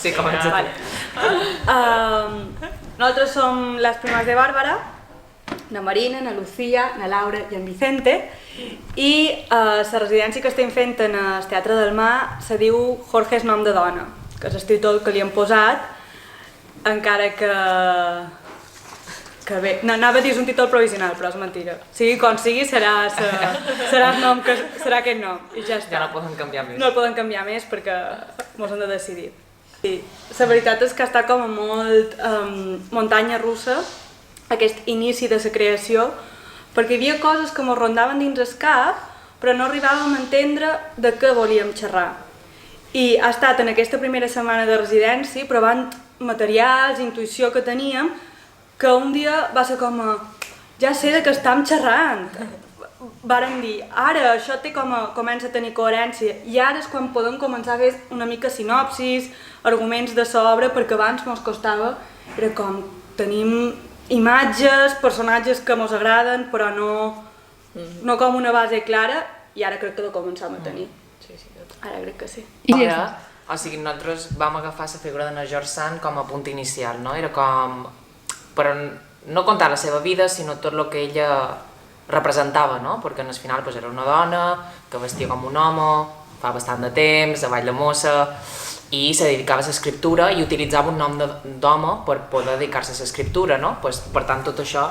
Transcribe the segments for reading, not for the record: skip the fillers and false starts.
Sí, comença tu. Nosaltres som les primes de Bàrbara, na Marina, na Lucía, na Laura i en Vicente, i la residència que estem fent en el Teatre del Mar se diu Jorge és nom de dona, que és el títol que li han posat, encara que bé, no, anava a dir un títol provisional, però és mentira. Sigui com sigui, serà el nom serà aquest nom, i ja està. Ja no poden canviar més. No el poden canviar més perquè mos hem de decidir. Sí, la veritat és que està com a molt muntanya russa, aquest inici de la creació, perquè hi havia coses que mos rondaven dins el cap, però no arribàvem a entendre de què volíem xerrar. I ha estat en aquesta primera setmana de residència, provant materials, intuïció que teníem, que un dia va ser com a... ja sé de què estem xerrant. Vàrem dir, ara això comença a tenir coherència i ara és quan podem començar a fer una mica sinopsis, arguments de sobre, perquè abans mos costava, era com tenim imatges, personatges que mos agraden, però no com una base clara, i ara crec que ho començam a tenir. Ara crec que sí. Ara, o sigui, nosaltres vam agafar la figura de na George Sand com a punt inicial, no? Era com... però no contar la seva vida, sinó tot el que ella representava, no? Perquè al final era una dona que vestia com un home, fa bastant de temps, a Vall de Mossa, i se dedicava a l'escriptura i utilitzava un nom d'home per poder dedicar-se a l'escriptura, no? Per tant, tot això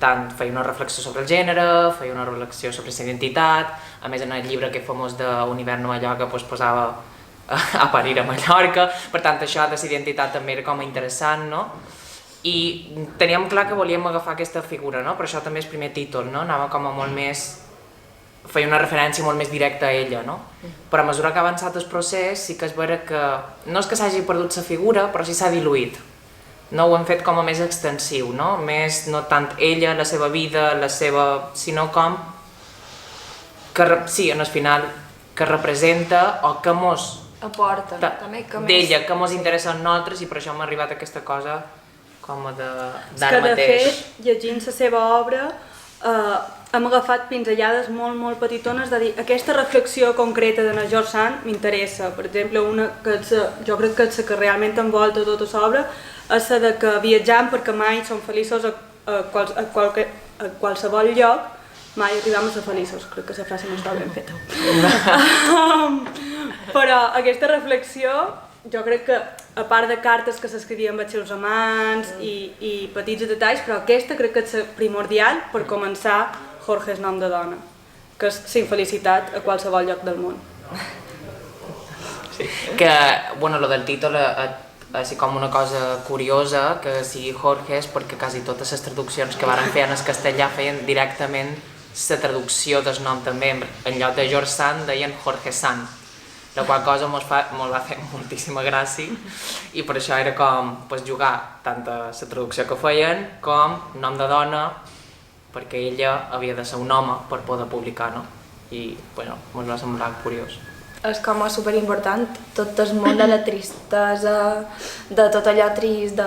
tant feia una reflexió sobre el gènere, feia una reflexió sobre la identitat, a més en el llibre que famós d'Un hivern a Mallorca posava a parir a Mallorca, per tant això de la identitat també era com interessant, no? I teníem clar que volíem agafar aquesta figura, no? Per això també el primer títol, no? Anava com a molt més... feia una referència molt més directa a ella, no? Però a mesura que ha avançat el procés sí que és vera que... no és que s'hagi perdut la figura, però sí s'ha diluït. No ho hem fet com a més extensiu, no? Més, no tant ella, la seva vida, sinó com... que sí, en el final, que representa o que mos... aporta, també que més... d'ella, que mos interessa a nosaltres i per això m'ha arribat aquesta cosa com a d'ara mateix. Que de fet, llegint la seva obra, hem agafat pinzellades molt petitones de dir aquesta reflexió concreta de na George Sand m'interessa. Per exemple, una que jo crec que és la que realment envolta tota l'obra és la de que viatjant perquè mai som feliços a qualsevol lloc, mai arribem a ser feliços. Crec que la frase no està ben feta. Però aquesta reflexió, jo crec que, a part de cartes que s'escrivien amb els seus amants i petits detalls, però aquesta crec que és primordial per començar Jorge és nom de dona, que és la infelicitat a qualsevol lloc del món. Sí. Que, bueno, lo del títol és com una cosa curiosa, que sigui Jorge és perquè quasi totes les traduccions que varen fer en el castellà feien directament la traducció del nom també, en lloc de George Sand deien Jorge Sand, la qual cosa mos va fer moltíssima gràcia i per això era com jugar tant a la traducció que feien com nom de dona, perquè ella havia de ser un home per poder publicar, no? I, bueno, mos va semblar curiós. És com a superimportant tot el món de la tristesa, de tot allò trist,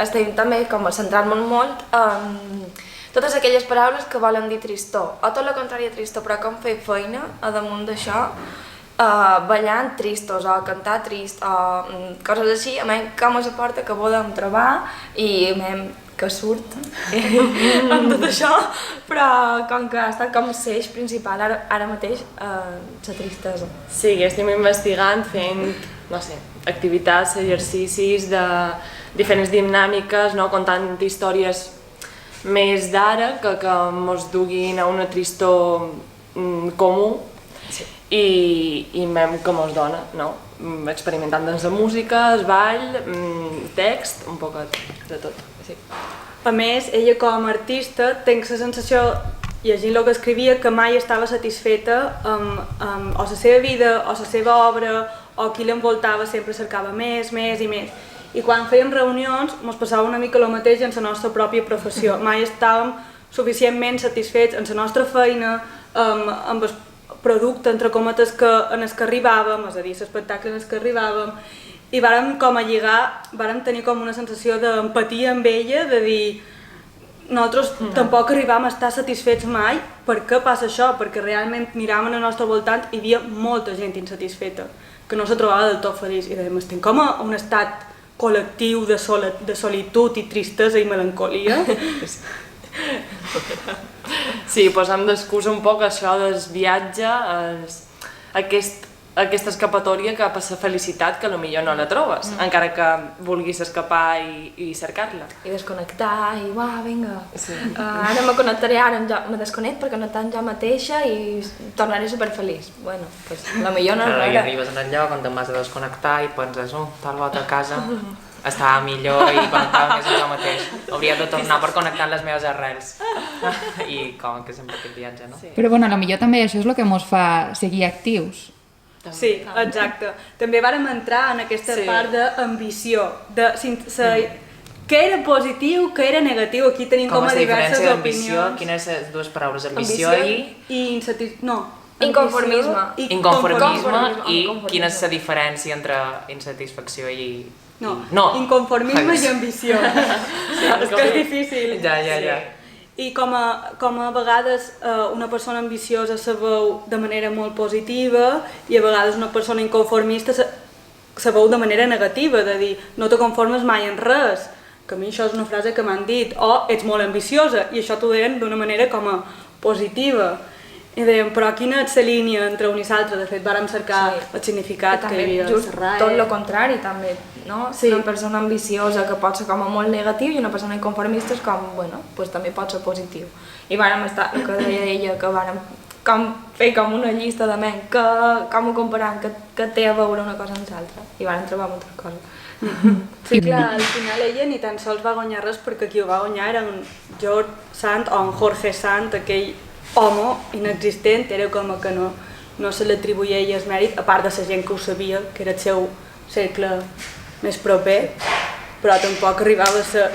estem també com a centrant-nos molt en totes aquelles paraules que volen dir tristor, o tot el contrari a tristor, però com fer feina a damunt d'això, ballant tristos o cantar trist o coses així, a mi com es porta que podem trobar i que surt amb tot això, però com que ha estat com l'eix principal ara mateix, la tristesa. Sí, estem investigant, fent, no sé, activitats, exercicis de diferents dinàmiques, no? Contant històries més d'ara que ens duguin a una tristor comú. Sí. I mem com es dona, no? Experimentant dins la música, el ball, text, un poc de tot. Sí. A més, ella com a artista tinc la sensació, llegint el que escrivia, que mai estava satisfeta amb o la seva vida o la seva obra o qui l'envoltava sempre cercava més i més. I quan fèiem reunions ens passava una mica el mateix en la nostra pròpia professió. Mai estàvem suficientment satisfets en la nostra feina, amb el producte, entre cometes, en el que arribàvem, és a dir, l'espectacle en el que arribàvem, i vàrem com a lligar, vàrem tenir com una sensació d'empatia amb ella, de dir nosaltres tampoc arribàvem a estar satisfets mai. Per què passa això? Perquè realment miràvem al nostre voltant i hi havia molta gent insatisfeta. que no se trobava del tot feliç i dèiem, estem com a un estat col·lectiu de solitud i tristesa i melancolia. Sí, posem d'excusa un poc això del viatge, aquesta escapatòria cap a la felicitat que potser no la trobes, encara que vulguis escapar i cercar-la. I desconnectar, i uah, vinga, ara me connectaré, ara me desconnecto per connectar amb jo mateixa i tornaré superfeliç. Bueno, pues la millor no és I vera. arribes en el lloc on te'n vas a desconnectar i penses, tal volta a casa estava millor i connectava més amb jo mateix. Hauria de tornar per connectar les meves arrels. I com que sempre aquest viatge, no? Però bueno, potser també això és el que ens fa seguir actius. Sí, exacte. També vàrem entrar en aquesta part d'ambició, de què era positiu, què era negatiu. Aquí tenim com a diverses opinions. Quines són les dues paraules? Ambició i... Inconformisme. Inconformisme i quina és la diferència entre insatisfacció i... No, inconformisme i ambició. És que és difícil. Ja. I com a vegades una persona ambiciosa se veu de manera molt positiva i a vegades una persona inconformista se veu de manera negativa, de dir no te conformes mai en res, que a mi això és una frase que m'han dit, o ets molt ambiciosa, i això t'ho deien d'una manera com a positiva. I dèiem, però quina és la línia entre un i l'altre? De fet, vàrem cercar el significat que hi havia a la RAE. Tot el contrari, també, no? Sí. Una persona ambiciosa que pot ser com a molt negatiu i una persona inconformista és com, bueno, pues també pot ser positiu. I vàrem estar, el que deia ella, que vàrem fer com una llista de ment, com ho comparant, que té a veure una cosa amb l'altra. I vàrem trobar moltes coses. Sí, clar, al final ella ni tan sols va guanyar res perquè qui ho va guanyar era un George Sand o un Jorge Sand, aquell home inexistent, era com que no se l'atribuïa ell el mèrit, a part de la gent que ho sabia, que era el seu cercle més proper, però tampoc arribava a ser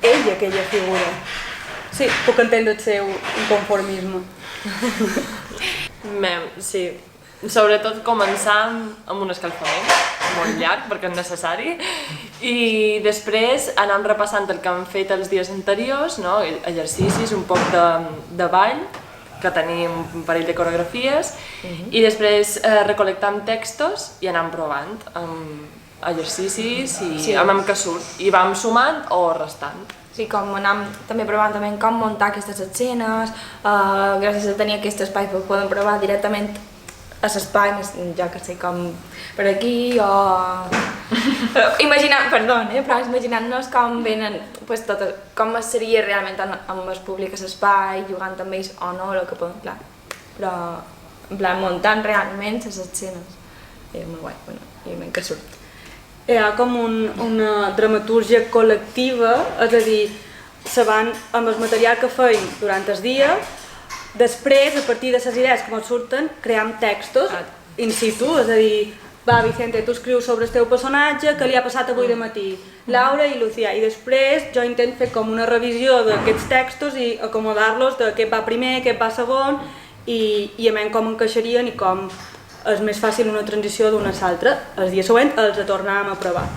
ell aquella figura. Sí, puc entendre el seu inconformisme. Sí, sobretot començant amb un escalfament molt llarg perquè és necessari i després anàvem repassant el que hem fet els dies anteriors, no? Exercicis, un poc de ball, que tenim un parell de coreografies i després recol·lectam textos i anàvem provant amb exercicis i amb què surt i vam sumant o restant. Sí, com anàvem també provant com muntar aquestes escenes, gràcies a tenir aquest espai podem provar directament a l'espai, ja que sé, com per aquí o... imaginant-nos com venen, pues, com seria realment amb el públic a l'espai, jugant amb ells o no, el que podem, clar. Però, en plan, muntant realment les escenes. I és molt guai, bueno, i ben que surt. Hi ha com una dramatúrgia col·lectiva, és a dir, se van amb el material que feim durant el dia, després, a partir de les idees que ens surten, cream textos in situ, és a dir, va, Vicente, tu escrius sobre el teu personatge, què li ha passat avui de matí, Laura i Lucía, i després jo intento fer com una revisió d'aquests textos i acomodar-los de què va primer, què va segon, i a menys com encaixarien i com és més fàcil una transició d'una a l'altra. El dia següent els tornàvem a provar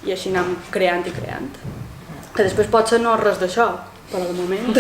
i així anàvem creant i creant. Que després potser no és res d'això, però de moment...